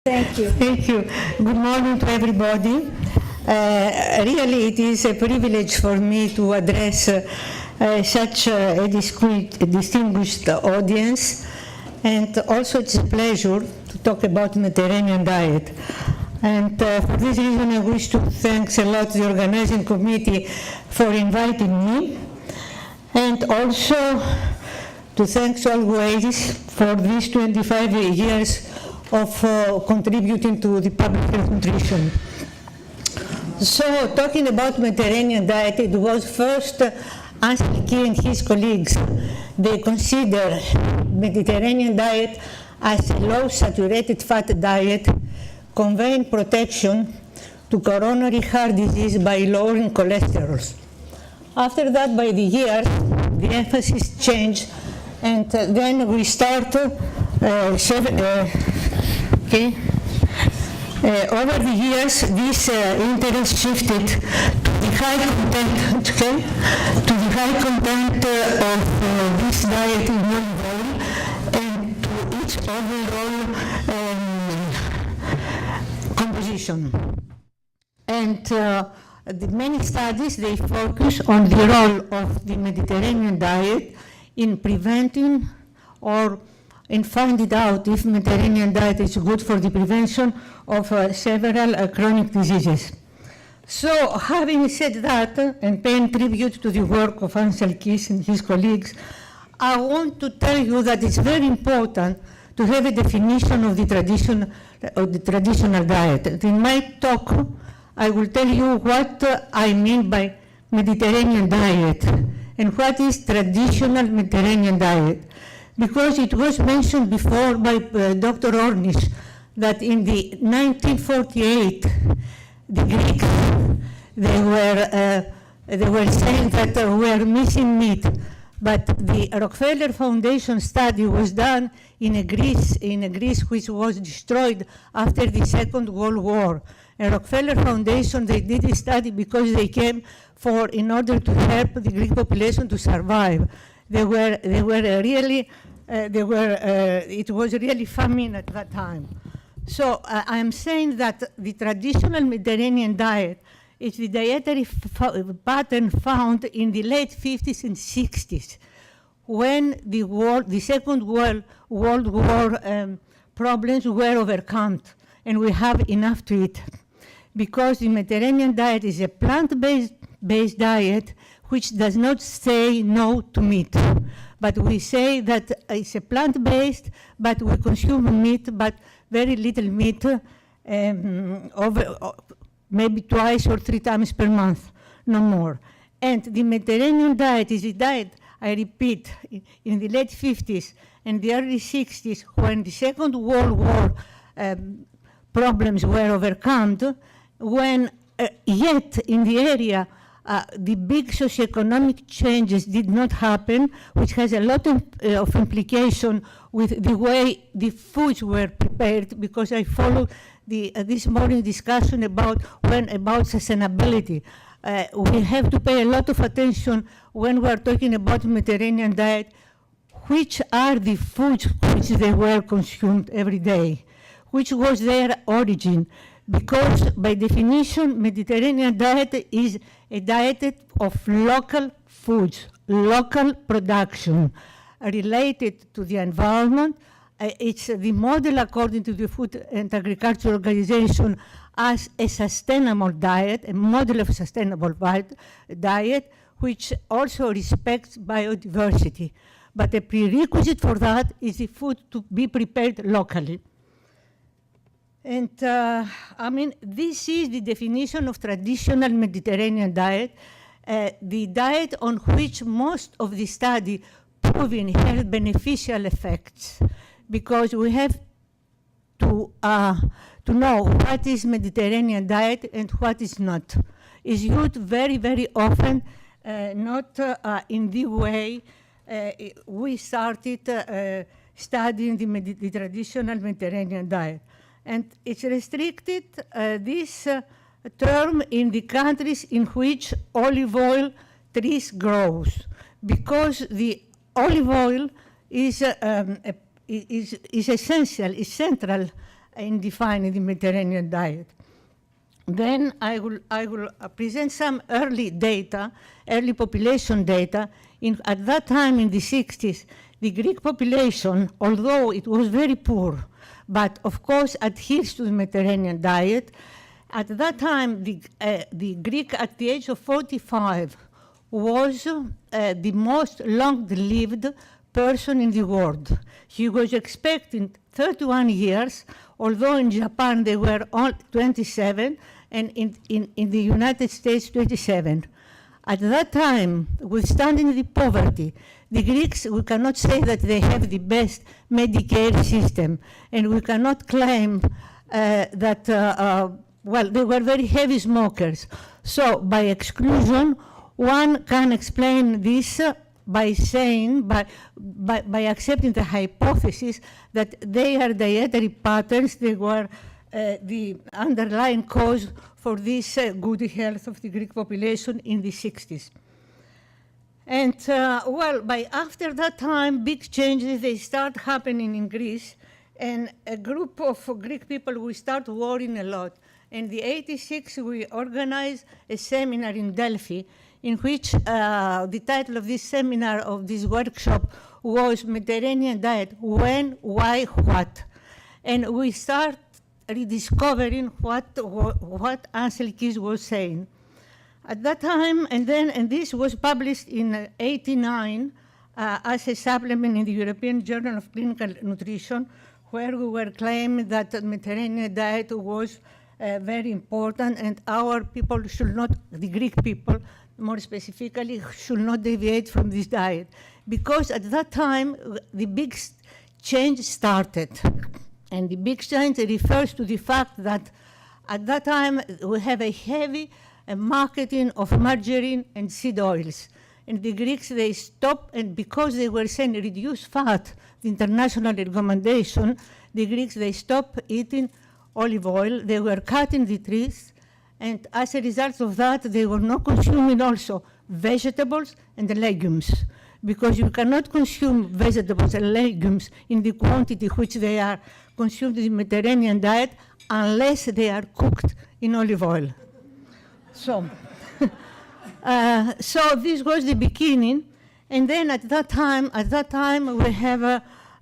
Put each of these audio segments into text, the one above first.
Thank you. Thank you. Good morning to everybody. Really, it is a privilege for me to address such a distinguished audience, and also it's a pleasure to talk about Mediterranean diet. And for this reason, I wish to thank a lot the organizing committee for inviting me, and also to thank Oldways for these 25 years of contributing to the public health nutrition. So, talking about Mediterranean diet, it was first Ansel Keys and his colleagues. They consider Mediterranean diet as a low saturated fat diet, conveying protection to coronary heart disease by lowering cholesterol. After that, by the years, the emphasis changed, and then we start over the years, this interest shifted to the high content, of this diet in olive oil and to its overall composition. And the many studies, they focus on the role of the Mediterranean diet in preventing or in finding out if Mediterranean diet is good for the prevention of several chronic diseases. So, having said that, and paying tribute to the work of Ansel Keys and his colleagues, I want to tell you that it's very important to have a definition of the traditional diet. In my talk, I will tell you what I mean by Mediterranean diet and what is traditional Mediterranean diet. Because it was mentioned before by Dr. Ornish that in the 1948, the Greeks, they were saying that we are missing meat. But the Rockefeller Foundation study was done in a Greece which was destroyed after the Second World War. And Rockefeller Foundation, they did this study because they came in order to help the Greek population to survive. It was really famine at that time. So I'm saying that the traditional Mediterranean diet is the dietary pattern found in the late 50s and 60s, when the Second World War problems were overcome, and we have enough to eat. Because the Mediterranean diet is a plant-based diet which does not say no to meat. But we say that it's a plant-based, but we consume meat, but very little meat, maybe twice or 3 times per month, no more. And the Mediterranean diet is a diet, I repeat, in the late 50s and the early 60s, when the Second World War problems were overcome, when yet in the area the big socioeconomic changes did not happen, which has a lot of implication with the way the foods were prepared, because I followed this morning discussion about sustainability. We have to pay a lot of attention when we are talking about Mediterranean diet, which are the foods which they were consumed every day, which was their origin. Because by definition, Mediterranean diet is a diet of local foods, local production, related to the environment. It's the model according to the Food and Agriculture Organization as a sustainable diet, a model of sustainable diet, which also respects biodiversity. But a prerequisite for that is the food to be prepared locally. And this is the definition of traditional Mediterranean diet, the diet on which most of the study proving health beneficial effects, because we have to know what is Mediterranean diet and what is not. It's used very, very often, not in the way we started studying the traditional Mediterranean diet. And it's restricted, this term, in the countries in which olive oil trees grows, because the olive oil is essential, is central in defining the Mediterranean diet. Then I will present some early data, early population data. At that time, in the 60s, the Greek population, although it was very poor, but of course adheres to the Mediterranean diet. At that time, the Greek at the age of 45 was the most long-lived person in the world. He was expecting 31 years, although in Japan they were all 27, and in the United States 27. At that time, withstanding the poverty, the Greeks, we cannot say that they have the best Medicare system, and we cannot claim that, well, they were very heavy smokers. So by exclusion, one can explain this by saying, by accepting the hypothesis that their dietary patterns, they were the underlying cause for this good health of the Greek population in the 60s. And well, after that time, big changes, they start happening in Greece, and a group of Greek people, we start worrying a lot. In the 86, we organized a seminar in Delphi, in which the title of this seminar, of this workshop, was Mediterranean Diet, When, Why, What? And we start rediscovering what Ansel Keys was saying. At that time, and this was published in '89 as a supplement in the European Journal of Clinical Nutrition, where we were claiming that the Mediterranean diet was very important, and our people should not, the Greek people more specifically, should not deviate from this diet. Because at that time, the big change started. And the big change refers to the fact that at that time, we have a heavy marketing of margarine and seed oils. And the Greeks, they stopped, and because they were saying reduce fat, the international recommendation, the Greeks, they stopped eating olive oil, they were cutting the trees, and as a result of that, they were not consuming also vegetables and legumes, because you cannot consume vegetables and legumes in the quantity which they are consumed in the Mediterranean diet unless they are cooked in olive oil. So, so this was the beginning, and then at that time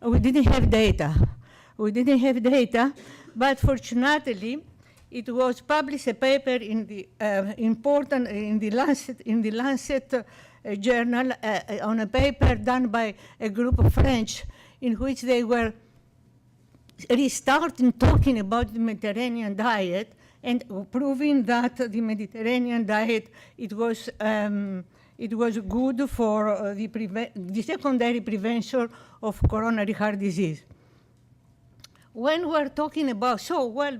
we didn't have data. We didn't have data, but fortunately, it was published a paper in the Lancet journal on a paper done by a group of French, in which they were restarting talking about the Mediterranean diet and proving that the Mediterranean diet, it was good for the secondary prevention of coronary heart disease. When we're talking about, so well,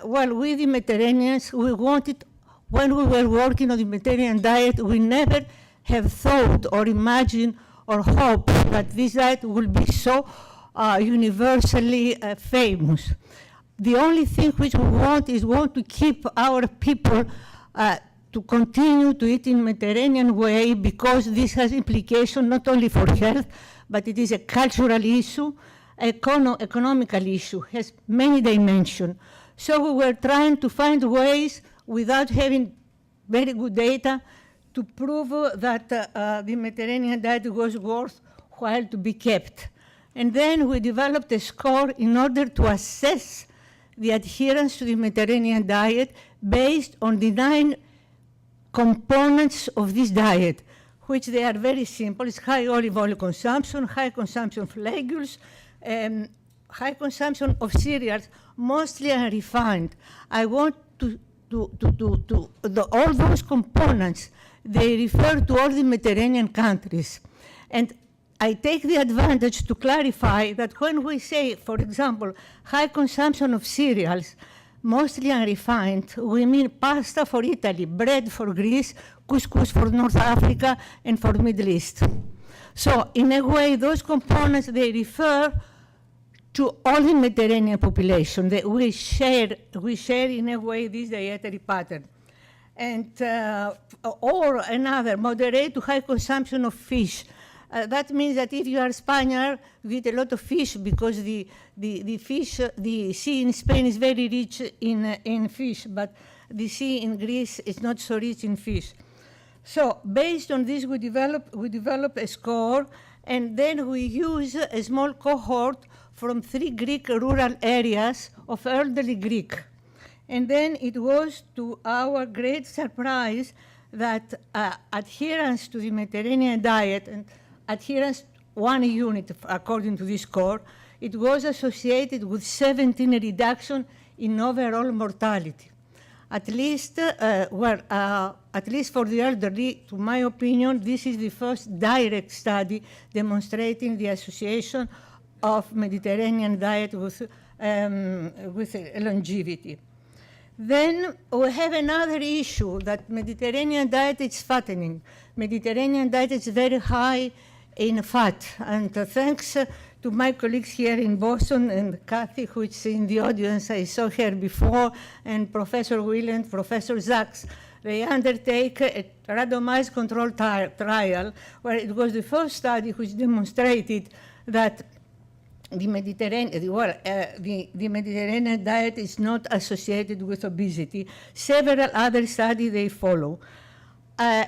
well, with the Mediterraneans, we wanted, when we were working on the Mediterranean diet, we never have thought or imagined or hoped that this diet will be so universally famous. The only thing which we want is to keep our people to continue to eat in Mediterranean way, because this has implication not only for health, but it is a cultural issue, economical issue, has many dimensions. So we were trying to find ways, without having very good data, to prove that the Mediterranean diet was worthwhile to be kept. And then we developed a score in order to assess the adherence to the Mediterranean diet based on the 9 components of this diet, which they are very simple. It's high olive oil consumption, high consumption of legumes, high consumption of cereals, mostly unrefined. I want all those components, they refer to all the Mediterranean countries. And I take the advantage to clarify that when we say, for example, high consumption of cereals, mostly unrefined, we mean pasta for Italy, bread for Greece, couscous for North Africa, and for Middle East. So in a way, those components, they refer to all the Mediterranean population. That we share in a way this dietary pattern. And, or another, moderate to high consumption of fish, That means that if you are Spaniard, you eat a lot of fish because the sea in Spain is very rich in fish, but the sea in Greece is not so rich in fish. So based on this, we develop a score, and then we use a small cohort from 3 Greek rural areas of elderly Greek. And then it was to our great surprise that adherence to the Mediterranean diet and adherence 1 unit according to this score, it was associated with 17 reduction in overall mortality. At least for the elderly, to my opinion, this is the first direct study demonstrating the association of Mediterranean diet with longevity. Then we have another issue that Mediterranean diet is fattening. Mediterranean diet is very high in fat, and thanks to my colleagues here in Boston, and Kathy, who is in the audience, I saw her before, and Professor Will and Professor Zaks, they undertake a randomized control trial, where it was the first study which demonstrated that the Mediterranean diet is not associated with obesity. Several other studies they follow.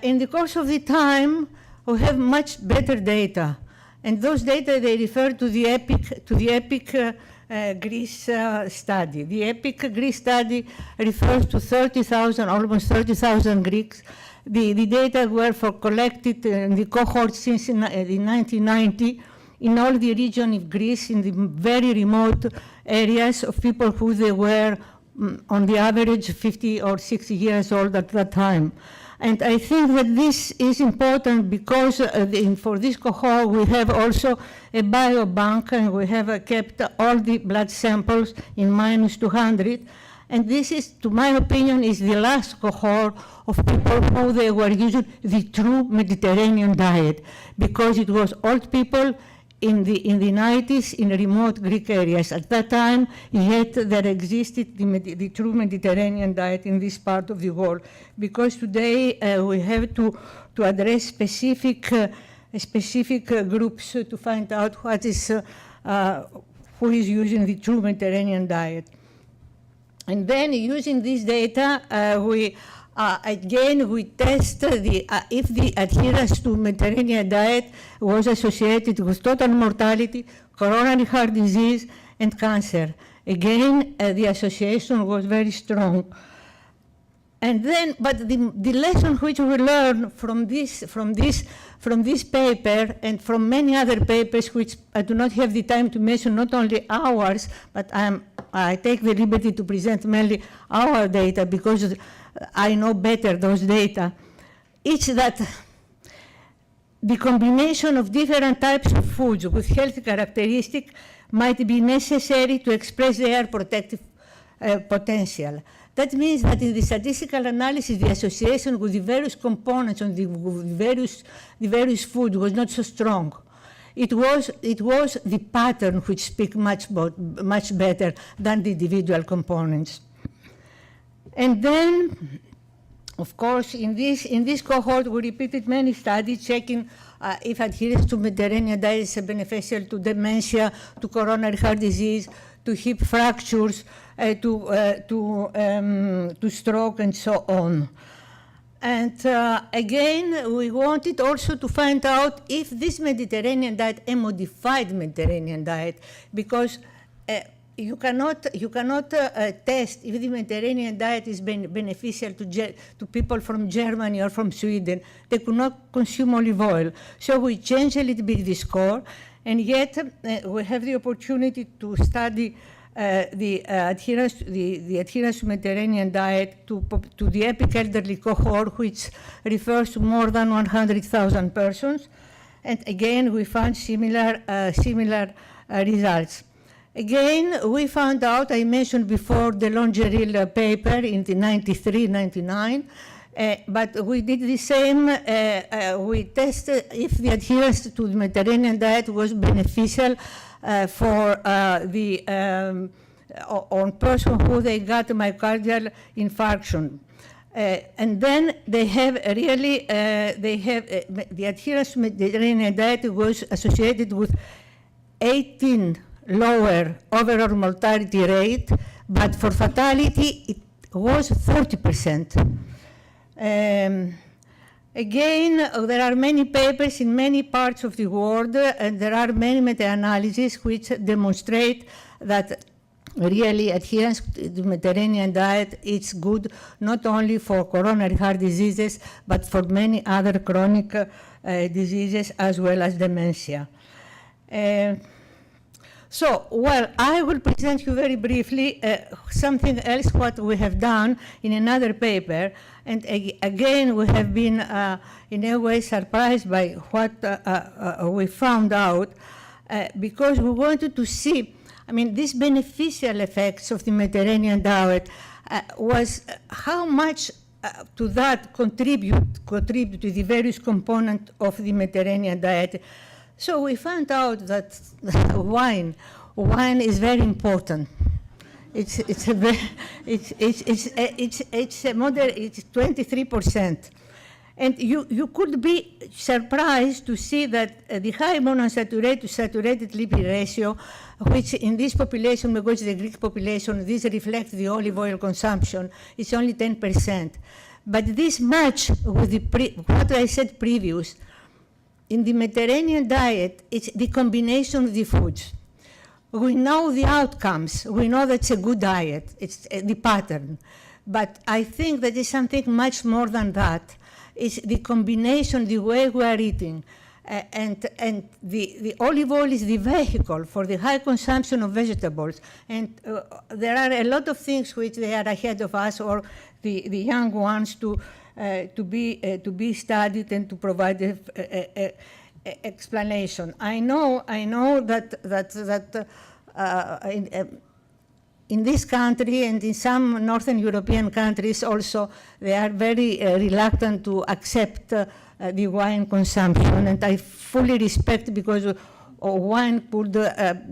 In the course of the time, we have much better data. And those data, they refer to the EPIC Greece study. The EPIC Greece study refers to 30,000, almost 30,000 Greeks. The data were collected in the cohort since in 1990 in all the region of Greece, in the very remote areas of people who they were on the average 50 or 60 years old at that time. And I think that this is important because for this cohort we have also a biobank, and we have kept all the blood samples in -200. And this is, to my opinion, is the last cohort of people who they were using the true Mediterranean diet, because it was old people in the 90s in remote Greek areas. At that time, yet there existed the true Mediterranean diet in this part of the world. Because today we have to address specific groups to find out what is, who is using the true Mediterranean diet. And then using this data, again, we test if the adherence to Mediterranean diet was associated with total mortality, coronary heart disease, and cancer. Again, the association was very strong. And then, but the lesson which we learned from this paper and from many other papers, which I do not have the time to mention, not only ours, but I take the liberty to present mainly our data because I know better those data. It's that the combination of different types of foods with health characteristics might be necessary to express their protective potential. That means that in the statistical analysis, the association with the various components of the various food was not so strong. It was the pattern which speaks much better than the individual components. And then, of course, in this cohort, we repeated many studies checking if adherence to Mediterranean diet is beneficial to dementia, to coronary heart disease, to hip fractures, to stroke, and so on. And again, we wanted also to find out if this Mediterranean diet, a modified Mediterranean diet, because you cannot test if the Mediterranean diet is beneficial to people from Germany or from Sweden. They could not consume olive oil. So we changed a little bit the score, and yet we have the opportunity to study the adherence to Mediterranean diet to the EPIC elderly cohort, which refers to more than 100,000 persons. And again, we found similar results. Again, we found out, I mentioned before the Longeril paper in the 93-99, but we did the same. We tested if the adherence to the Mediterranean diet was beneficial on person who they got myocardial infarction. And then they have really, the adherence to Mediterranean diet was associated with 18 lower overall mortality rate, but for fatality it was 30%. Again, there are many papers in many parts of the world, and there are many meta-analyses which demonstrate that really adherence to the Mediterranean diet is good not only for coronary heart diseases, but for many other chronic diseases as well as dementia. So, well, I will present you very briefly something else what we have done in another paper. And again, we have been in a way surprised by what we found out because we wanted to see, I mean, these beneficial effects of the Mediterranean diet was how much to that contribute to the various components of the Mediterranean diet. So we found out that wine is very important. It's 23%, and you could be surprised to see that the high monounsaturated to saturated lipid ratio, which in this population, because the Greek population, this reflects the olive oil consumption, is only 10%. But this match with what I said previous. In the Mediterranean diet, it's the combination of the foods. We know the outcomes. We know that's a good diet. It's the pattern. But I think that is something much more than that. It's the combination, the way we are eating. And the olive oil is the vehicle for the high consumption of vegetables. And there are a lot of things which they are ahead of us, or the young ones, to be studied and to provide a explanation. I know that in this country and in some Northern European countries also, they are very reluctant to accept the wine consumption, and I fully respect, because wine could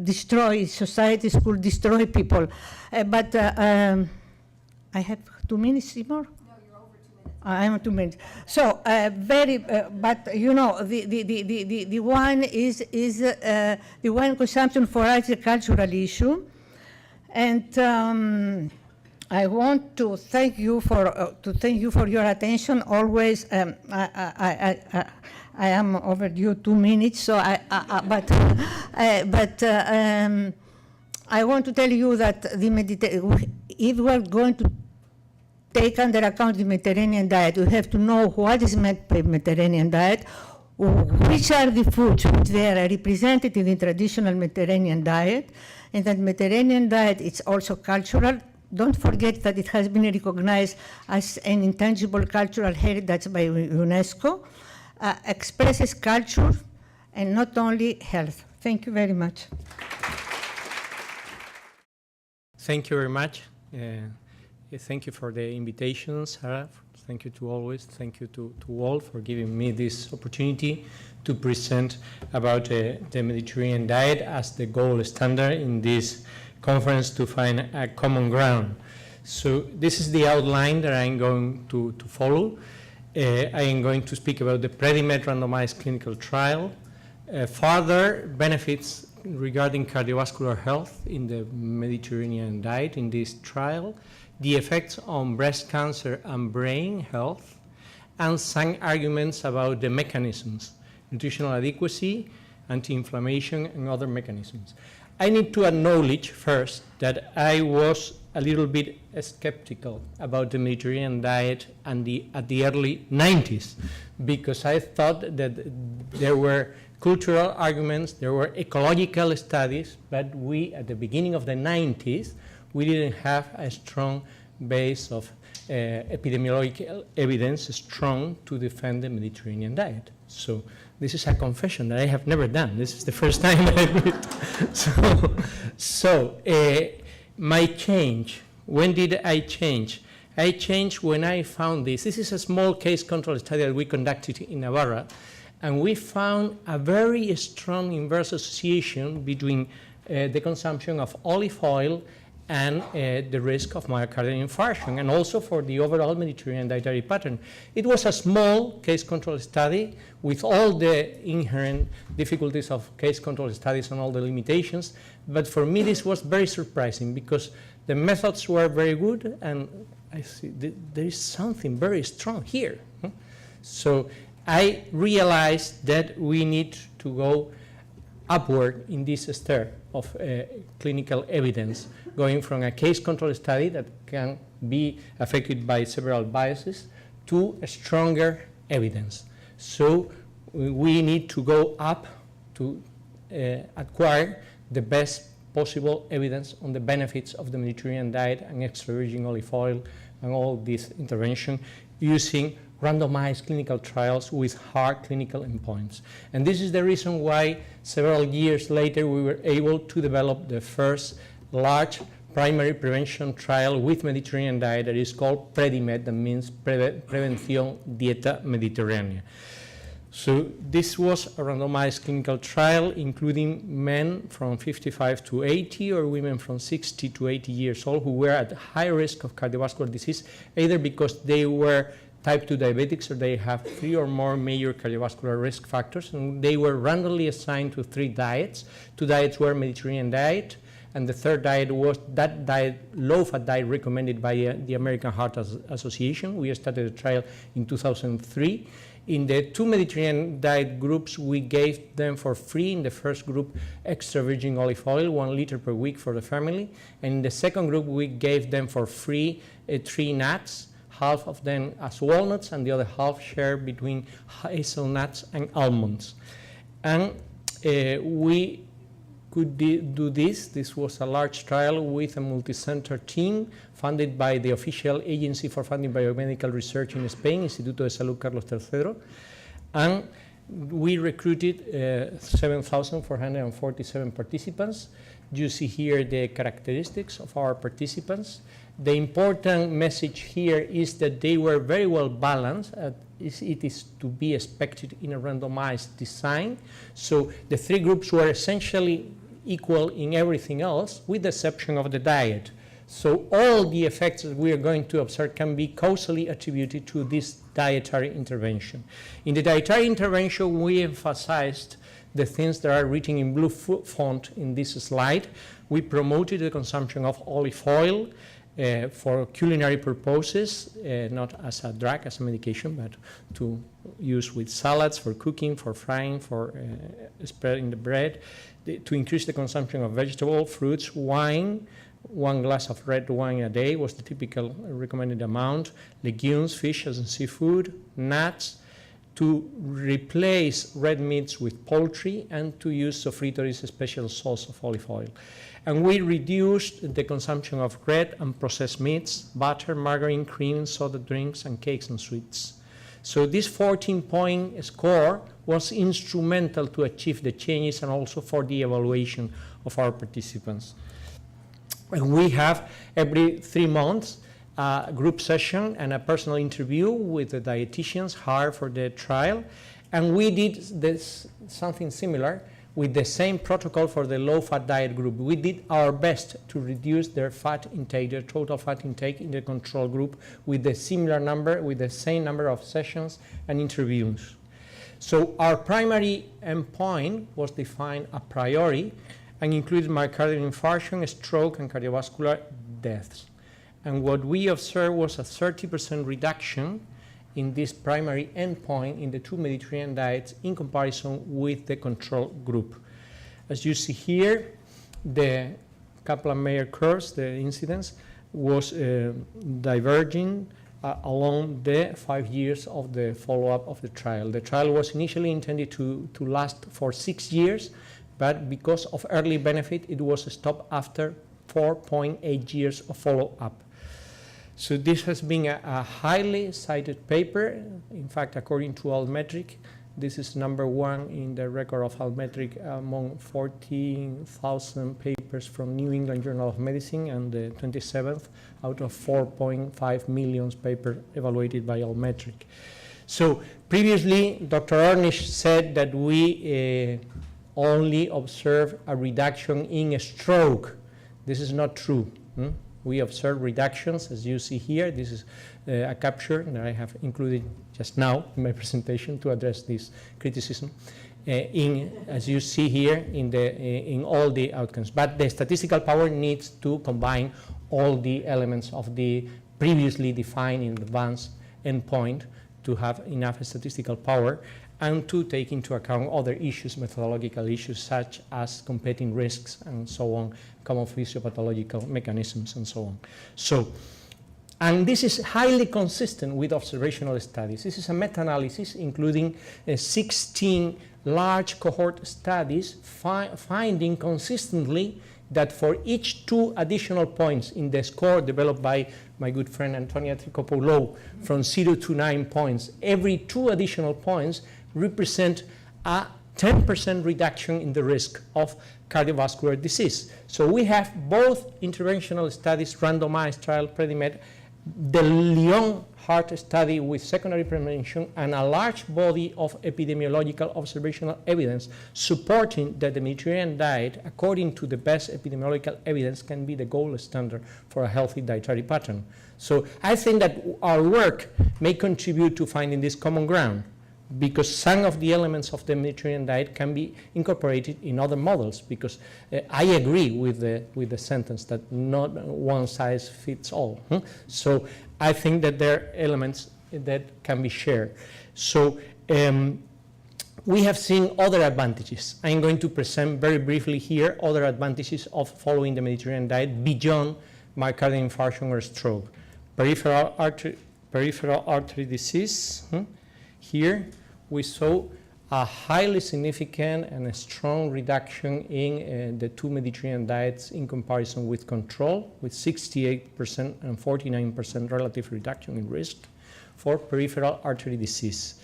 destroy societies, could destroy people. But I have 2 minutes more. I am 2 minutes. So but you know, the wine is the wine consumption for us is a cultural issue, and I want to thank you for your attention. Always, I am overdue 2 minutes, so but I want to tell you that if we are going to take under account the Mediterranean diet, we have to know what is meant by Mediterranean diet, which are the foods which they are represented in the traditional Mediterranean diet, and that Mediterranean diet is also cultural. Don't forget that it has been recognized as an intangible cultural heritage by UNESCO, expresses culture and not only health. Thank you very much. Thank you very much. Thank you for the invitation, Sarah. Thank you to Oldways. Thank you to all for giving me this opportunity to present about the Mediterranean diet as the gold standard in this conference to find a common ground. So this is the outline that I'm going to follow. I am going to speak about the PREDIMED randomized clinical trial, further benefits regarding cardiovascular health in the Mediterranean diet in this trial, the effects on breast cancer and brain health, and some arguments about the mechanisms, nutritional adequacy, anti-inflammation, and other mechanisms. I need to acknowledge first that I was a little bit skeptical about the Mediterranean diet at the early 90s, because I thought that there were cultural arguments, there were ecological studies, but we, at the beginning of the 90s, we didn't have a strong base of epidemiological evidence strong to defend the Mediterranean diet. So this is a confession that I have never done. This is the first time I do it. So my change, when did I change? I changed when I found this. This is a small case control study that we conducted in Navarra, and we found a very strong inverse association between the consumption of olive oil and the risk of myocardial infarction, and also for the overall Mediterranean dietary pattern. It was a small case control study with all the inherent difficulties of case control studies and all the limitations, but for me this was very surprising because the methods were very good, and I see there is something very strong here. So I realized that we need to go upward in this stair of clinical evidence, going from a case control study that can be affected by several biases to a stronger evidence. So we need to go up to acquire the best possible evidence on the benefits of the Mediterranean diet and extra virgin olive oil and all this intervention using randomized clinical trials with hard clinical endpoints. And this is the reason why several years later we were able to develop the first large primary prevention trial with Mediterranean diet that is called PREDIMED, that means Prevención Dieta Mediterránea. So this was a randomized clinical trial including men from 55 to 80 or women from 60 to 80 years old who were at high risk of cardiovascular disease, either because they were type 2 diabetics or they have 3 or more major cardiovascular risk factors, and they were randomly assigned to 3 diets. 2 diets were Mediterranean diet, and the third diet was that diet, low-fat diet recommended by the American Heart Association. We started a trial in 2003. In the 2 Mediterranean diet groups, we gave them for free in the first group extra virgin olive oil, 1 liter per week for the family. And in the second group, we gave them for free 3 nuts, half of them as walnuts and the other half shared between hazelnuts and almonds. And we could do this. This was a large trial with a multi-center team funded by the official agency for funding biomedical research in Spain, Instituto de Salud Carlos III. And we recruited 7,447 participants. You see here the characteristics of our participants. The important message here is that they were very well balanced. It is to be expected in a randomized design. So the 3 groups were essentially equal in everything else, with the exception of the diet. So all the effects that we are going to observe can be causally attributed to this dietary intervention. In the dietary intervention, we emphasized the things that are written in blue font in this slide. We promoted the consumption of olive oil for culinary purposes, not as a drug, as a medication, but to use with salads, for cooking, for frying, for spreading the bread, to increase the consumption of vegetable, fruits, wine. 1 glass of red wine a day was the typical recommended amount, legumes, fish and seafood, nuts, to replace red meats with poultry, and to use sofritori's special sauce of olive oil. And we reduced the consumption of red and processed meats, butter, margarine, cream, soda drinks, and cakes and sweets. So this 14-point score was instrumental to achieve the changes and also for the evaluation of our participants. And we have every 3 months a group session and a personal interview with the dietitians hired for the trial. And we did something similar with the same protocol for the low-fat diet group. We did our best to reduce their fat intake, their total fat intake in the control group with the similar number, with the same number of sessions and interviews. So our primary endpoint was defined a priori and included myocardial infarction, stroke, and cardiovascular deaths. And what we observed was a 30% reduction in this primary endpoint in the 2 Mediterranean diets in comparison with the control group. As you see here, the Kaplan-Meier curves, the incidence, was diverging along the 5 years of the follow-up of the trial. The trial was initially intended to last for 6 years, but because of early benefit, it was stopped after 4.8 years of follow-up. So this has been a highly cited paper. In fact, according to Altmetric, this is #1 in the record of Altmetric among 14,000 papers from New England Journal of Medicine, and the 27th out of 4.5 million papers evaluated by Altmetric. So previously, Dr. Ornish said that we only observe a reduction in a stroke. This is not true. We observe reductions, as you see here. This is a capture that I have included just now in my presentation to address this criticism. As you see here, in all the outcomes. But the statistical power needs to combine all the elements of the previously defined in advance endpoint to have enough statistical power and to take into account other issues, methodological issues, such as competing risks and so on, common physiopathological mechanisms and so on. So, and this is highly consistent with observational studies. This is a meta-analysis including 16 large cohort studies finding consistently that for each 2 additional points in the score developed by my good friend Antonia Trichopoulou from 0 to 9 points, every 2 additional points represent a 10% reduction in the risk of cardiovascular disease. So we have both interventional studies, randomized trial, PREDIMED, the Lyon heart study with secondary prevention, and a large body of epidemiological observational evidence supporting that the Mediterranean diet, according to the best epidemiological evidence, can be the gold standard for a healthy dietary pattern. So I think that our work may contribute to finding this common ground, because some of the elements of the Mediterranean diet can be incorporated in other models, because I agree with the sentence that not one size fits all. So I think that there are elements that can be shared. So we have seen other advantages. I'm going to present very briefly here other advantages of following the Mediterranean diet beyond myocardial infarction or stroke. Peripheral artery disease. Here we saw a highly significant and a strong reduction in the 2 Mediterranean diets in comparison with control, with 68% and 49% relative reduction in risk for peripheral artery disease.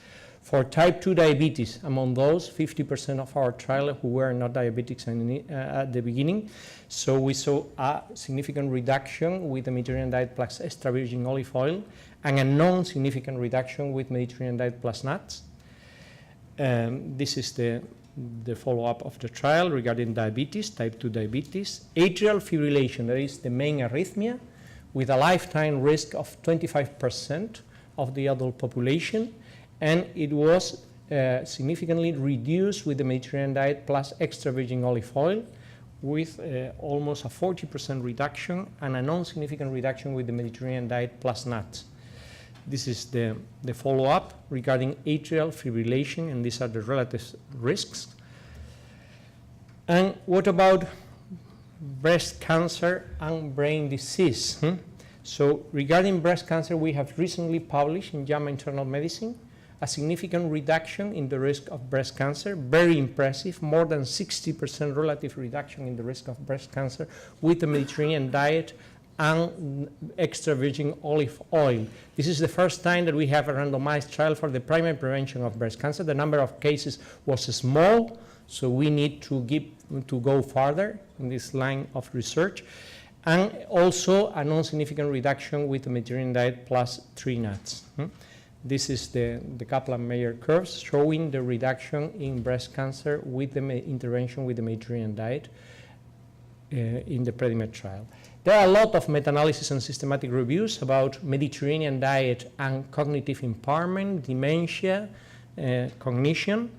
For type 2 diabetes, among those, 50% of our trial who were not diabetics at the beginning. So we saw a significant reduction with the Mediterranean diet plus extra virgin olive oil, and a non-significant reduction with Mediterranean diet plus nuts. This is the follow-up of the trial regarding diabetes, type 2 diabetes. Atrial fibrillation, that is the main arrhythmia, with a lifetime risk of 25% of the adult population, and it was significantly reduced with the Mediterranean diet plus extra virgin olive oil, with almost a 40% reduction and a non-significant reduction with the Mediterranean diet plus nuts. This is the follow-up regarding atrial fibrillation, and these are the relative risks. And what about breast cancer and brain disease? So regarding breast cancer, we have recently published in JAMA Internal Medicine a significant reduction in the risk of breast cancer, very impressive, more than 60% relative reduction in the risk of breast cancer with the Mediterranean diet and extra virgin olive oil. This is the first time that we have a randomized trial for the primary prevention of breast cancer. The number of cases was small, so we need to go further in this line of research. And also a non-significant reduction with the Mediterranean diet plus 3 nuts. This is the Kaplan-Meier curves showing the reduction in breast cancer with the intervention with the Mediterranean diet in the PREDIMED trial. There are a lot of meta-analysis and systematic reviews about Mediterranean diet and cognitive impairment, dementia, cognition,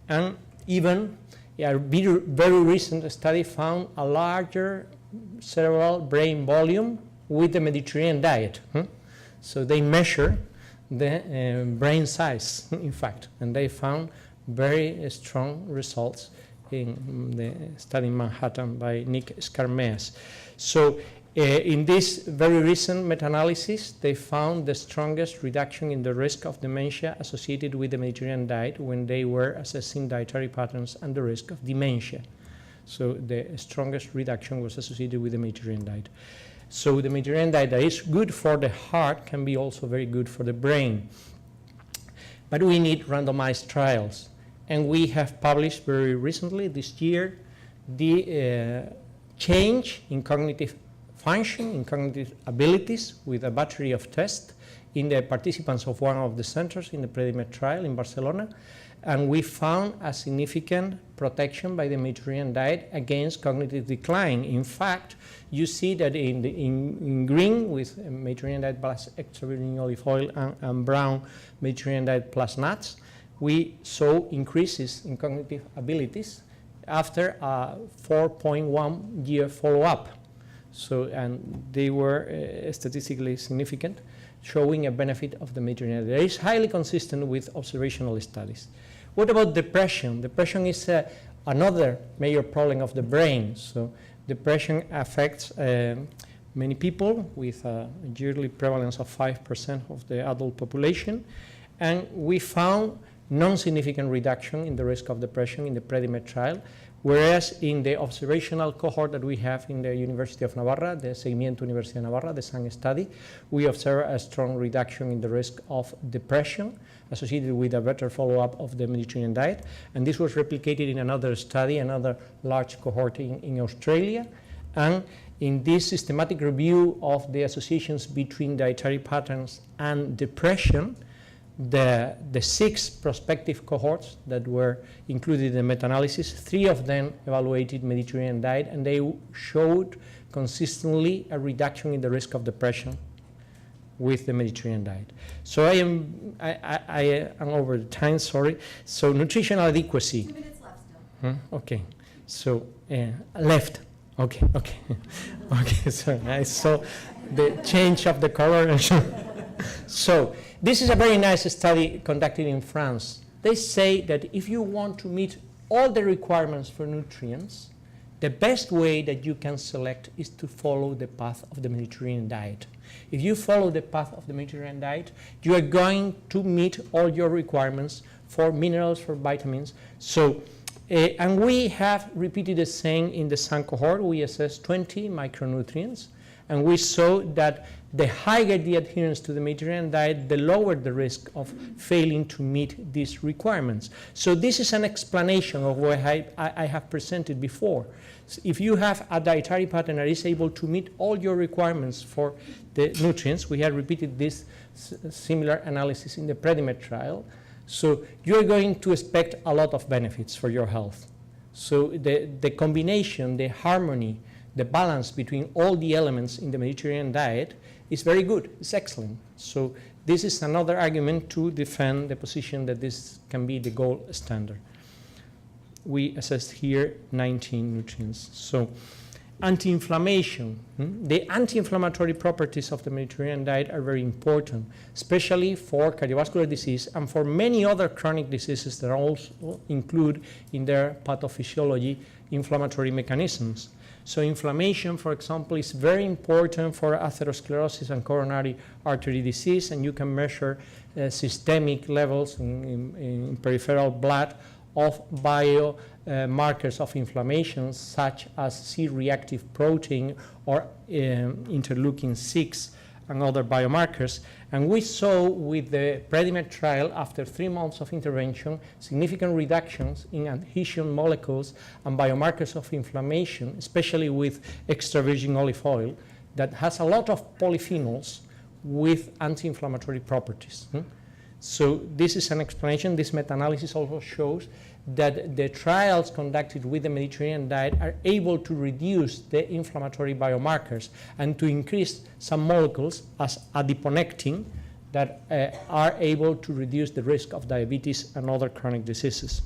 and even a very recent study found a larger cerebral brain volume with the Mediterranean diet. So they measure the brain size, in fact, and they found very strong results in the study in Manhattan by Nick Skarmeas. So in this very recent meta-analysis, they found the strongest reduction in the risk of dementia associated with the Mediterranean diet when they were assessing dietary patterns and the risk of dementia. So the strongest reduction was associated with the Mediterranean diet. So the Mediterranean diet that is good for the heart can be also very good for the brain. But we need randomized trials. And we have published very recently this year the change in cognitive function, in cognitive abilities with a battery of tests in the participants of one of the centers in the PREDIMED trial in Barcelona, and we found a significant protection by the Mediterranean diet against cognitive decline. In fact, you see that in green with Mediterranean diet plus extra virgin olive oil and brown Mediterranean diet plus nuts, we saw increases in cognitive abilities after a 4.1 year follow-up. So, and they were statistically significant, showing a benefit of the Mediterranean diet. It is highly consistent with observational studies. What about depression? Depression is another major problem of the brain. So depression affects many people with a yearly prevalence of 5% of the adult population. And we found non-significant reduction in the risk of depression in the PREDIMED trial, whereas in the observational cohort that we have in the University of Navarra, the Seguimiento Universidad de Navarra, the SAN study, we observe a strong reduction in the risk of depression associated with a better follow-up of the Mediterranean diet. And this was replicated in another study, another large cohort in Australia. And in this systematic review of the associations between dietary patterns and depression, the 6 prospective cohorts that were included in the meta-analysis, 3 of them evaluated Mediterranean diet, and they showed consistently a reduction in the risk of depression with the Mediterranean diet. So I am over the time, sorry. So nutritional adequacy. 2 minutes left still. Okay, so left. Okay. Okay, sorry, I saw the change of the color. So this is a very nice study conducted in France. They say that if you want to meet all the requirements for nutrients, the best way that you can select is to follow the path of the Mediterranean diet. If you follow the path of the Mediterranean diet, you are going to meet all your requirements for minerals, for vitamins. So, and we have repeated the same in the SAN cohort. We assessed 20 micronutrients, and we saw that the higher the adherence to the Mediterranean diet, the lower the risk of failing to meet these requirements. So this is an explanation of what I have presented before. So if you have a dietary pattern that is able to meet all your requirements for the nutrients, we have repeated this similar analysis in the PREDIMED trial, so you're going to expect a lot of benefits for your health. So the combination, the harmony, the balance between all the elements in the Mediterranean diet is very good, it's excellent. So this is another argument to defend the position that this can be the gold standard. We assessed here 19 nutrients. So anti-inflammation, the anti-inflammatory properties of the Mediterranean diet are very important, especially for cardiovascular disease and for many other chronic diseases that also include in their pathophysiology inflammatory mechanisms. So inflammation, for example, is very important for atherosclerosis and coronary artery disease, and you can measure systemic levels in peripheral blood of biomarkers of inflammation, such as C-reactive protein or interleukin-6 and other biomarkers. And we saw with the PREDIMED trial, after 3 months of intervention, significant reductions in adhesion molecules and biomarkers of inflammation, especially with extra virgin olive oil, that has a lot of polyphenols with anti-inflammatory properties. So this is an explanation. This meta-analysis also shows that the trials conducted with the Mediterranean diet are able to reduce the inflammatory biomarkers and to increase some molecules as adiponectin that are able to reduce the risk of diabetes and other chronic diseases.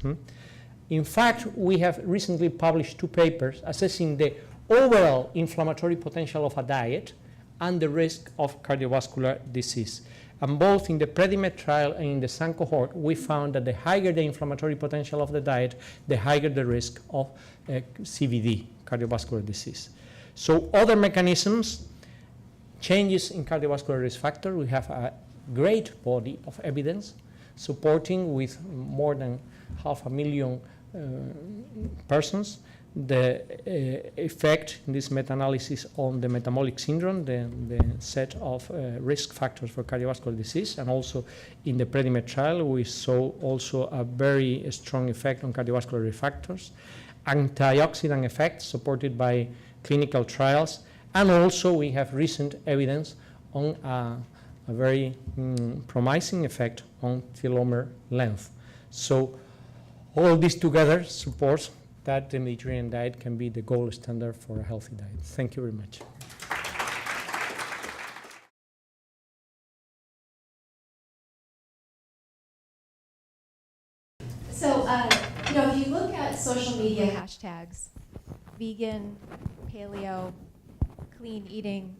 In fact, we have recently published 2 papers assessing the overall inflammatory potential of a diet and the risk of cardiovascular disease. And both in the PREDIMED trial and in the SAN cohort, we found that the higher the inflammatory potential of the diet, the higher the risk of CVD, cardiovascular disease. So other mechanisms, changes in cardiovascular risk factor, we have a great body of evidence supporting with more than 500,000 persons the effect in this meta-analysis on the metabolic syndrome, the set of risk factors for cardiovascular disease, and also in the PREDIMED trial we saw also a very strong effect on cardiovascular risk factors, antioxidant effects supported by clinical trials, and also we have recent evidence on a very promising effect on telomere length. So all this together supports that the Mediterranean diet can be the gold standard for a healthy diet. Thank you very much. So, if you look at social media hashtags, vegan, paleo, clean eating,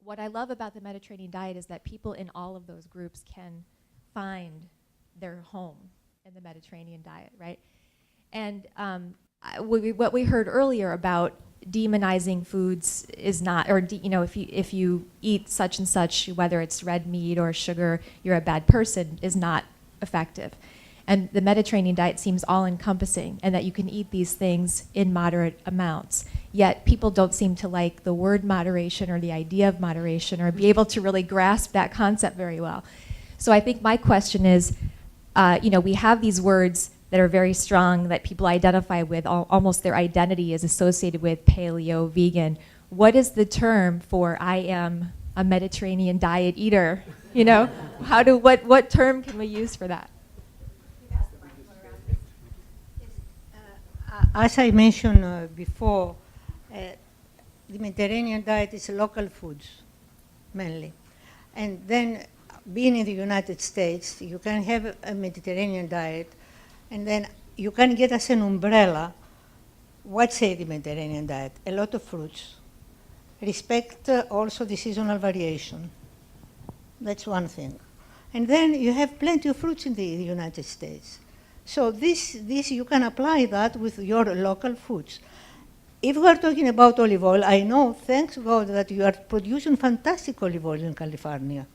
what I love about the Mediterranean diet is that people in all of those groups can find their home in the Mediterranean diet, right? And what we heard earlier about demonizing foods is not, or if you eat such and such, whether it's red meat or sugar, you're a bad person, is not effective. And the Mediterranean diet seems all-encompassing, and that you can eat these things in moderate amounts. Yet people don't seem to like the word moderation or the idea of moderation or be able to really grasp that concept very well. So I think my question is, we have these words that are very strong that people identify with, almost their identity is associated with paleo, vegan. What is the term for I am a Mediterranean diet eater? What term can we use for that? As I mentioned before, the Mediterranean diet is local foods, mainly. And then, being in the United States, you can have a Mediterranean diet, and then you can get as an umbrella, what's the Mediterranean diet? A lot of fruits. Respect also the seasonal variation. That's one thing. And then you have plenty of fruits in the United States. So this you can apply that with your local foods. If we are talking about olive oil, I know, thanks God, that you are producing fantastic olive oil in California.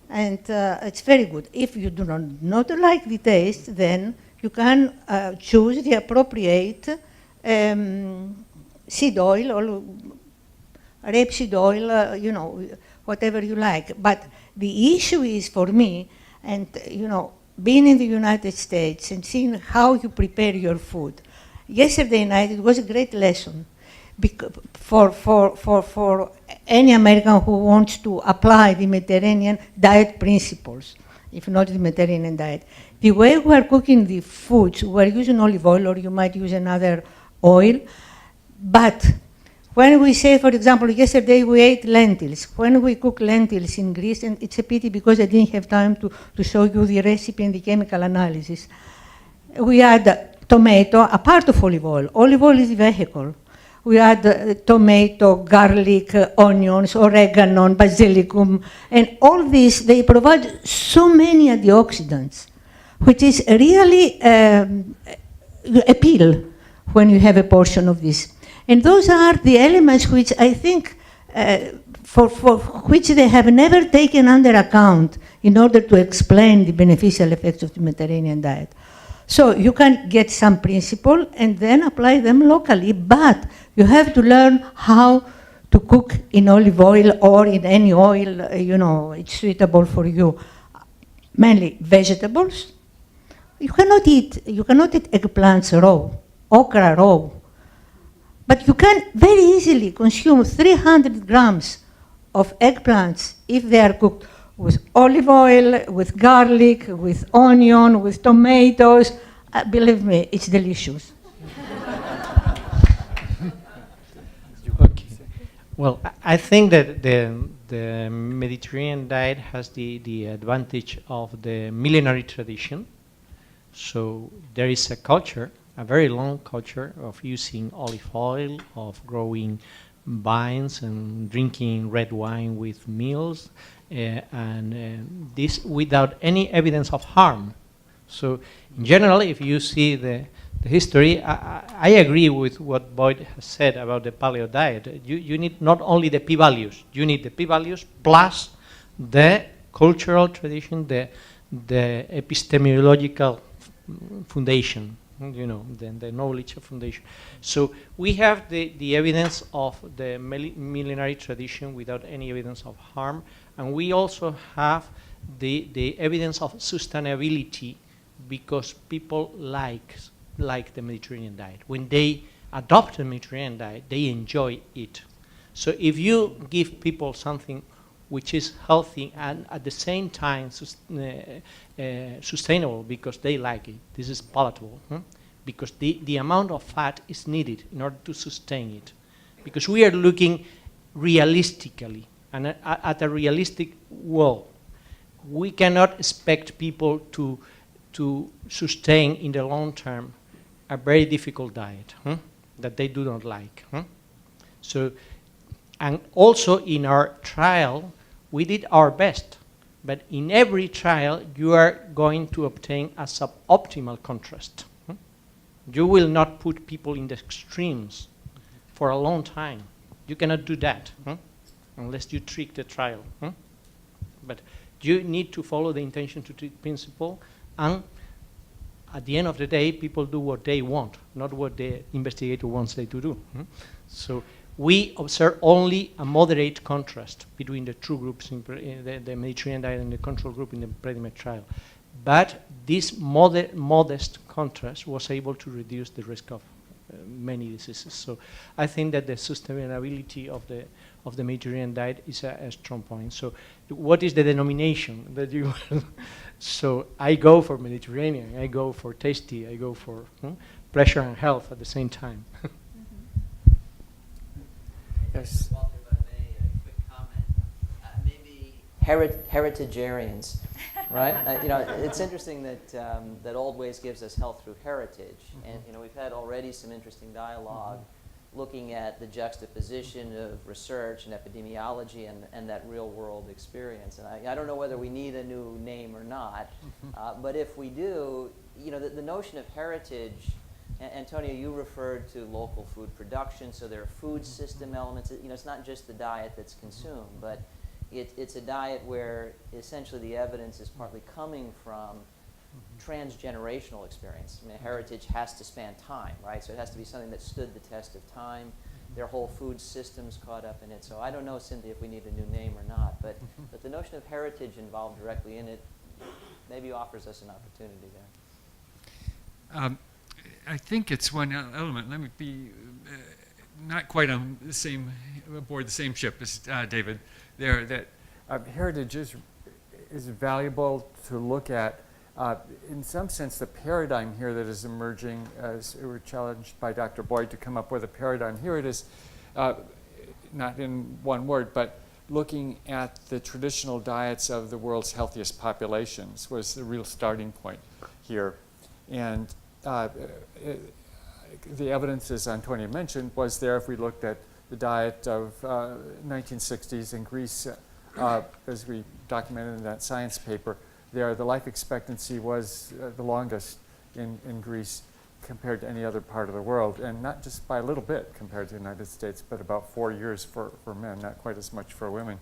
And it's very good. If you do not like the taste, then you can choose the appropriate seed oil or rapeseed oil, whatever you like. But the issue is for me, and being in the United States and seeing how you prepare your food. Yesterday night, it was a great lesson for any American who wants to apply the Mediterranean diet principles, if not the Mediterranean diet. The way we are cooking the foods, we are using olive oil, or you might use another oil, but when we say, for example, yesterday we ate lentils. When we cook lentils in Greece, and it's a pity because I didn't have time to show you the recipe and the chemical analysis, we add tomato, a part of olive oil. Olive oil is the vehicle. We add tomato, garlic, onions, oregano, basilicum, and all this, they provide so many antioxidants, which is really a pill when you have a portion of this. And those are the elements which I think, for which they have never taken under account in order to explain the beneficial effects of the Mediterranean diet. So you can get some principle and then apply them locally, but you have to learn how to cook in olive oil or in any oil, it's suitable for you. Mainly vegetables. You cannot eat eggplants raw, okra raw. But you can very easily consume 300 grams of eggplants if they are cooked with olive oil, with garlic, with onion, with tomatoes. Believe me, it's delicious. Okay. Well, I think that the Mediterranean diet has the advantage of the millenary tradition. So there is a culture, a very long culture of using olive oil, of growing vines and drinking red wine with meals, and this without any evidence of harm. So in general, if you see the history, I agree with what Boyd has said about the paleo diet. You need not only the p-values, you need the p-values plus the cultural tradition, the epistemological foundation, the knowledge of foundation. So we have the evidence of the millenary tradition without any evidence of harm, and we also have the evidence of sustainability because people like the Mediterranean diet. When they adopt the Mediterranean diet, they enjoy it. So if you give people something which is healthy and at the same time sustainable because they like it. This is palatable, because the amount of fat is needed in order to sustain it. Because we are looking realistically and at a realistic world. We cannot expect people to sustain in the long term a very difficult diet that they do not like. So, and also in our trial, we did our best. But in every trial, you are going to obtain a suboptimal contrast. You will not put people in the extremes for a long time. You cannot do that unless you trick the trial. But you need to follow the intention to treat principle, and at the end of the day, people do what they want, not what the investigator wants them to do. So we observe only a moderate contrast between the two groups, in the Mediterranean diet and the control group in the PREDIMED trial. But this modest contrast was able to reduce the risk of many diseases. So I think that the sustainability of the Mediterranean diet is a strong point. So what is the denomination that you so I go for Mediterranean, I go for tasty, I go for pleasure and health at the same time. Yes. Walter, if I may, a quick comment. Maybe heritagarians, right? You know, it's interesting that that Oldways gives us health through heritage, and you know, we've had already some interesting dialogue looking at the juxtaposition of research and epidemiology and that real-world experience. And I don't know whether we need a new name or not, but if we do, you know, the notion of heritage. Antonia, you referred to local food production, so there are food system elements. You know, it's not just the diet that's consumed, but it's a diet where essentially the evidence is partly coming from transgenerational experience. I mean, heritage has to span time, right? So it has to be something that stood the test of time. Their whole food system's caught up in it. So I don't know, Cynthia, if we need a new name or not, but the notion of heritage involved directly in it maybe offers us an opportunity there. I think it's one element. Let me be not quite on the same aboard the same ship as David. There, that heritage is valuable to look at. In some sense, the paradigm here that is emerging, as we were challenged by Dr. Boyd to come up with a paradigm. Here it is, not in one word, but looking at the traditional diets of the world's healthiest populations was the real starting point here. And the evidence, as Antonia mentioned, was there if we looked at the diet of 1960s in Greece, as we documented in that science paper. There, the life expectancy was the longest in Greece compared to any other part of the world, and not just by a little bit compared to the United States, but about 4 years for men, not quite as much for women.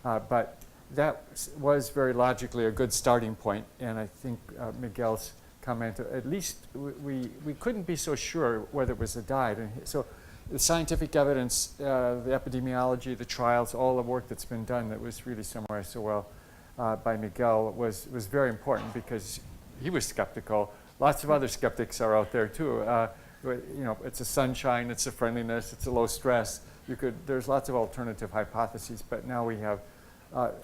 But that was very logically a good starting point, and I think Miguel's comment, at least we couldn't be so sure whether it was a diet. And so the scientific evidence, the epidemiology, the trials, all the work that's been done that was really summarized so well by Miguel was very important because he was skeptical. Lots of other skeptics are out there too. You know, it's a sunshine, it's a friendliness, it's a low stress. There's lots of alternative hypotheses, but now we have,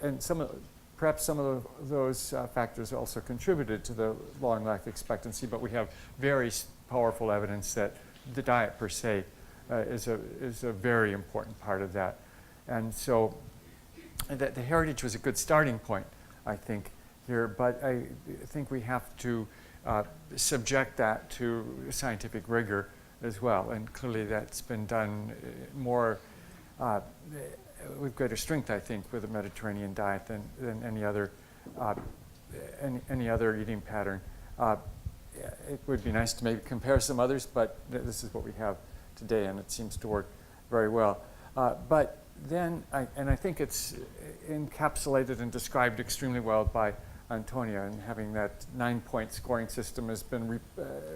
and perhaps some of those factors also contributed to the long life expectancy, but we have very powerful evidence that the diet per se is a very important part of that. And so the heritage was a good starting point, I think, here, but I think we have to subject that to scientific rigor as well, and clearly that's been done more with greater strength, I think, with the Mediterranean diet than any other eating pattern. It would be nice to maybe compare some others, but this is what we have today, and it seems to work very well. But then, I think it's encapsulated and described extremely well by Antonia, and having that 9-point scoring system has been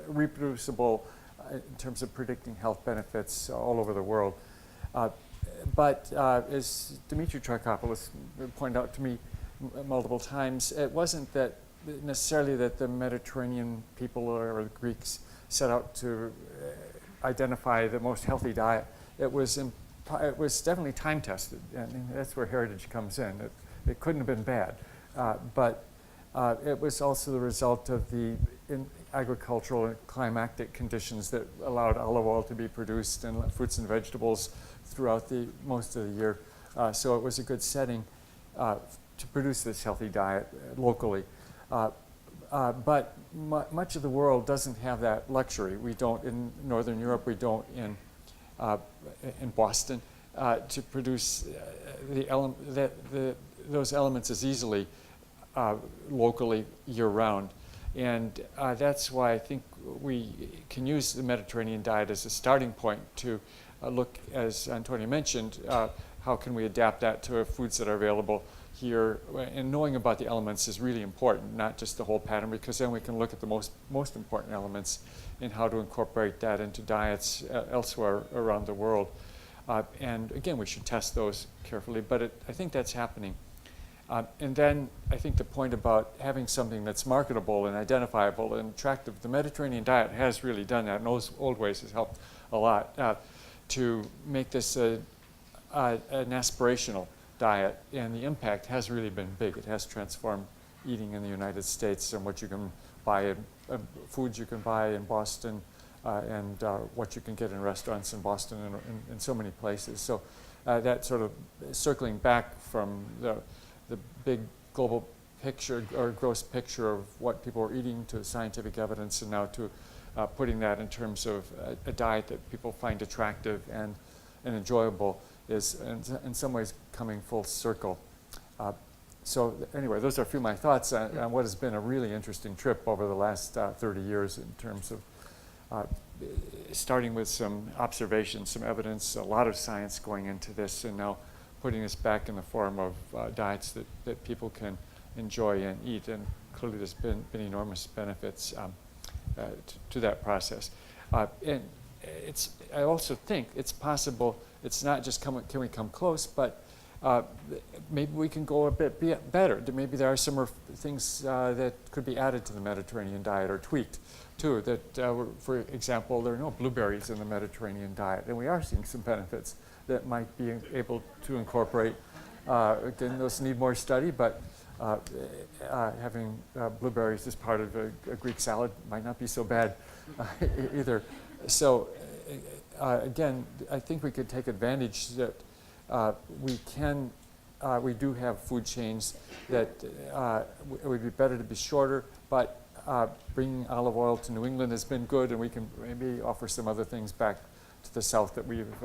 reproducible in terms of predicting health benefits all over the world. But as Dimitri Trichopoulou pointed out to me multiple times, it wasn't that necessarily that the Mediterranean people or the Greeks set out to identify the most healthy diet. It was in it was definitely time tested. I mean, that's where heritage comes in. It couldn't have been bad, but it was also the result of the agricultural and climatic conditions that allowed olive oil to be produced and fruits and vegetables throughout most of the year. So it was a good setting to produce this healthy diet locally. But much of the world doesn't have that luxury. We don't in Northern Europe, we don't in Boston, to produce those elements as easily locally year-round. And that's why I think we can use the Mediterranean diet as a starting point to look, as Antonia mentioned, how can we adapt that to foods that are available here. And knowing about the elements is really important, not just the whole pattern, because then we can look at the most important elements and how to incorporate that into diets elsewhere around the world. And again, we should test those carefully, but I think that's happening. And then I think the point about having something that's marketable and identifiable and attractive, the Mediterranean diet has really done that, and Oldways has helped a lot to make this an aspirational diet, and the impact has really been big. It has transformed eating in the United States and what you can buy, foods you can buy in Boston, and what you can get in restaurants in Boston and in so many places. So that sort of circling back from the big global picture or gross picture of what people are eating to scientific evidence, and now to putting that in terms of a diet that people find attractive and enjoyable is in some ways coming full circle. So anyway, those are a few of my thoughts on what has been a really interesting trip over the last 30 years in terms of starting with some observations, some evidence, a lot of science going into this, and now putting this back in the form of diets that people can enjoy and eat. And clearly there's been enormous benefits to that process. And I also think it's possible, it's not just can we come close, but maybe we can go a bit better. Maybe there are some things that could be added to the Mediterranean diet or tweaked too. That, for example, there are no blueberries in the Mediterranean diet, and we are seeing some benefits that might be able to incorporate. Again, those need more study, but having blueberries as part of a Greek salad might not be so bad either. So again, I think we could take advantage that we do have food chains that it would be better to be shorter, but bringing olive oil to New England has been good, and we can maybe offer some other things back to the south that we've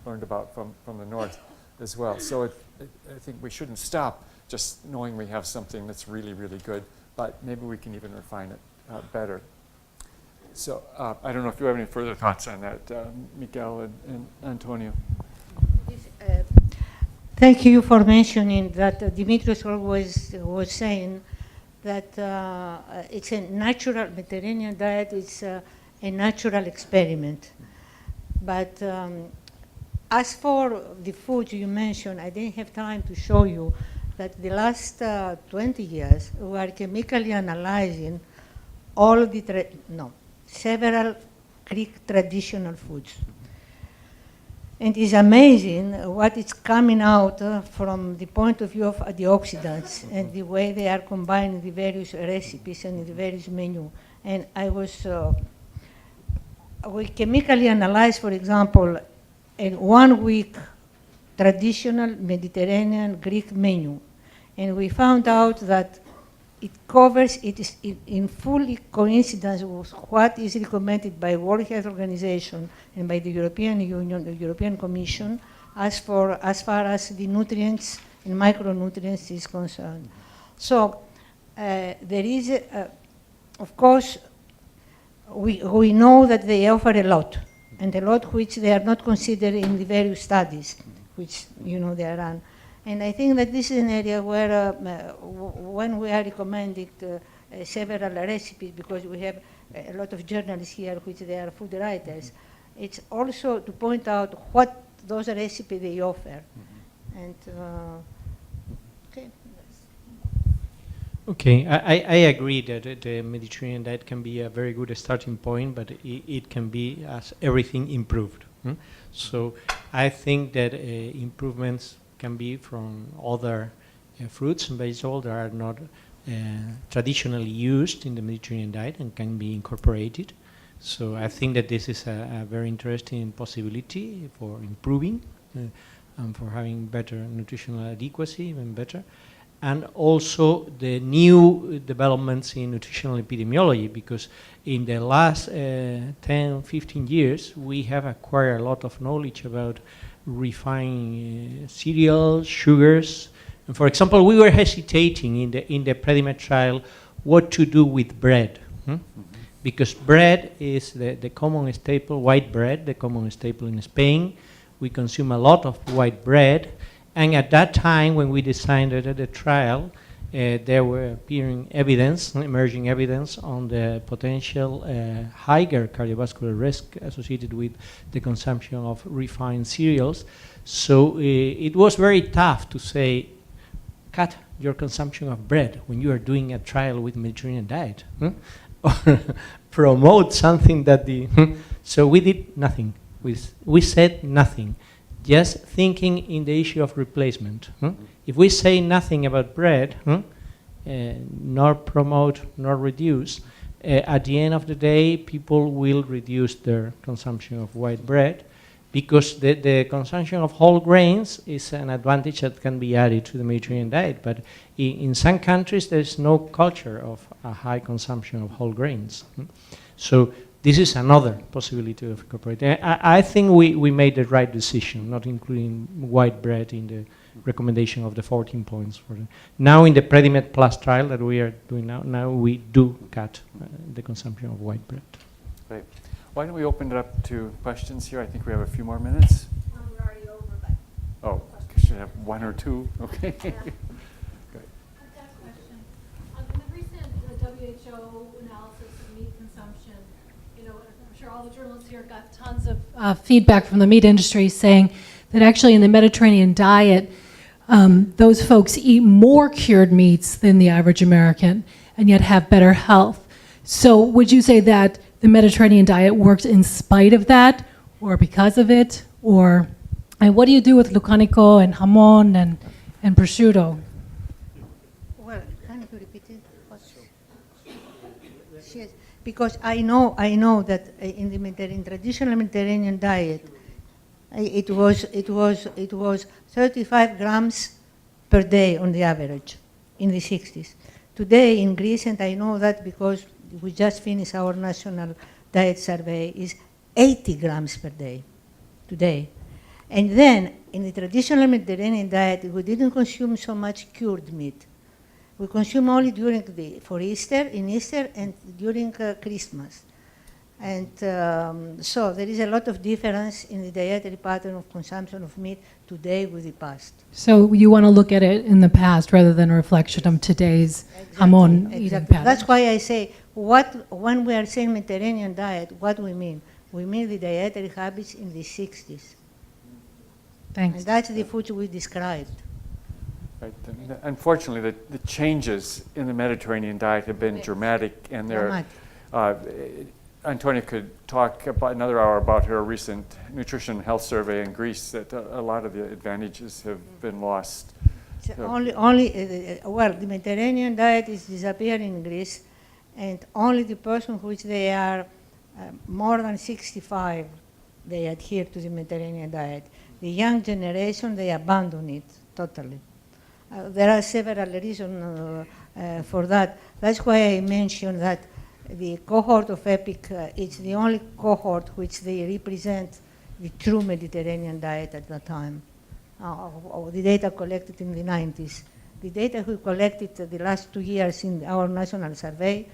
learned about from the north as well. So I think we shouldn't stop just knowing we have something that's really, really good, but maybe we can even refine it better. So I don't know if you have any further thoughts on that, Miguel and Antonio. Thank you for mentioning that Dimitrios always was saying that it's a natural Mediterranean diet, it's a natural experiment. But as for the foods you mentioned, I didn't have time to show you that the last 20 years we are chemically analyzing all the, several Greek traditional foods. And it's amazing what is coming out from the point of view of antioxidants and the way they are combined in the various recipes and in the various menu. And we chemically analyze, for example, a 1 week traditional Mediterranean Greek menu. And we found out that it covers, it is in full coincidence with what is recommended by World Health Organization and by the European Union, the European Commission, as far as the nutrients and micronutrients is concerned. So there is, of course, we know that they offer a lot, and a lot which they are not considered in the various studies, which they are run. And I think that this is an area where, when we are recommending several recipes, because we have a lot of journalists here, which they are food writers, it's also to point out what those recipes they offer. And okay. Okay, I agree that the Mediterranean diet can be a very good starting point, but it can be as everything improved. So I think that improvements can be from other fruits and vegetables that are not traditionally used in the Mediterranean diet and can be incorporated. So I think that this is a very interesting possibility for improving and for having better nutritional adequacy, even better. And also the new developments in nutritional epidemiology, because in the last 10, 15 years, we have acquired a lot of knowledge about refined cereals, sugars. And for example, we were hesitating in the PREDIMED trial what to do with bread. Because bread is the common staple, white bread, the common staple in Spain. We consume a lot of white bread. And at that time, when we designed the trial, there were appearing evidence, emerging evidence on the potential higher cardiovascular risk associated with the consumption of refined cereals. So it was very tough to say, cut your consumption of bread when you are doing a trial with Mediterranean diet. Or promote something that the... So we did nothing. We said nothing. Just thinking in the issue of replacement. If we say nothing about bread, nor promote, nor reduce, at the end of the day, people will reduce their consumption of white bread, because the consumption of whole grains is an advantage that can be added to the Mediterranean diet. But in some countries, there's no culture of a high consumption of whole grains. So this is another possibility of incorporating. I think we made the right decision, not including white bread in the recommendation of the 14 points. Now in the PREDIMED Plus trial that we are doing now we do cut the consumption of white bread. Great. Why don't we open it up to questions here? I think we have a few more minutes. We're already over, but... Oh, should have one or two? Okay. Yeah. Great. I've got a question. In the recent WHO analysis of meat consumption, you know, I'm sure all the journalists here got tons of feedback from the meat industry saying that actually in the Mediterranean diet, those folks eat more cured meats than the average American and yet have better health. So would you say that the Mediterranean diet works in spite of that or because of it? Or, and what do you do with lucanico and jamon and prosciutto? Well, can you repeat it? Yes, because I know that in the traditional Mediterranean diet, it was 35 grams per day on the average in the 60s. Today in Greece, and I know that because we just finished our national diet survey, is 80 grams per day today. And then in the traditional Mediterranean diet, we didn't consume so much cured meat. We consume only for Easter, in Easter, and during Christmas. And so there is a lot of difference in the dietary pattern of consumption of meat today with the past. So you want to look at it in the past rather than a reflection of today's jamon eating pattern. That's why I say, when we are saying Mediterranean diet, what we mean? We mean the dietary habits in the 60s. Thanks. And that's the food we described. Right. Unfortunately, the changes in the Mediterranean diet have been dramatic, and they're... Antonia could talk about another hour about her recent nutrition and health survey in Greece, that a lot of the advantages have been lost. So well, the Mediterranean diet is disappearing in Greece, and only the person which they are more than 65, they adhere to the Mediterranean diet. The young generation, they abandon it totally. There are several reasons for that. That's why I mentioned that the cohort of EPIC is the only cohort which they represent the true Mediterranean diet at that time. The data collected in the 90s. The data we collected the last 2 years in our national survey,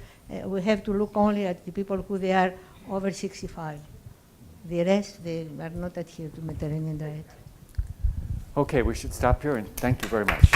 we have to look only at the people who they are over 65. The rest, they are not adhered to Mediterranean diet. Okay, we should stop here, and thank you very much.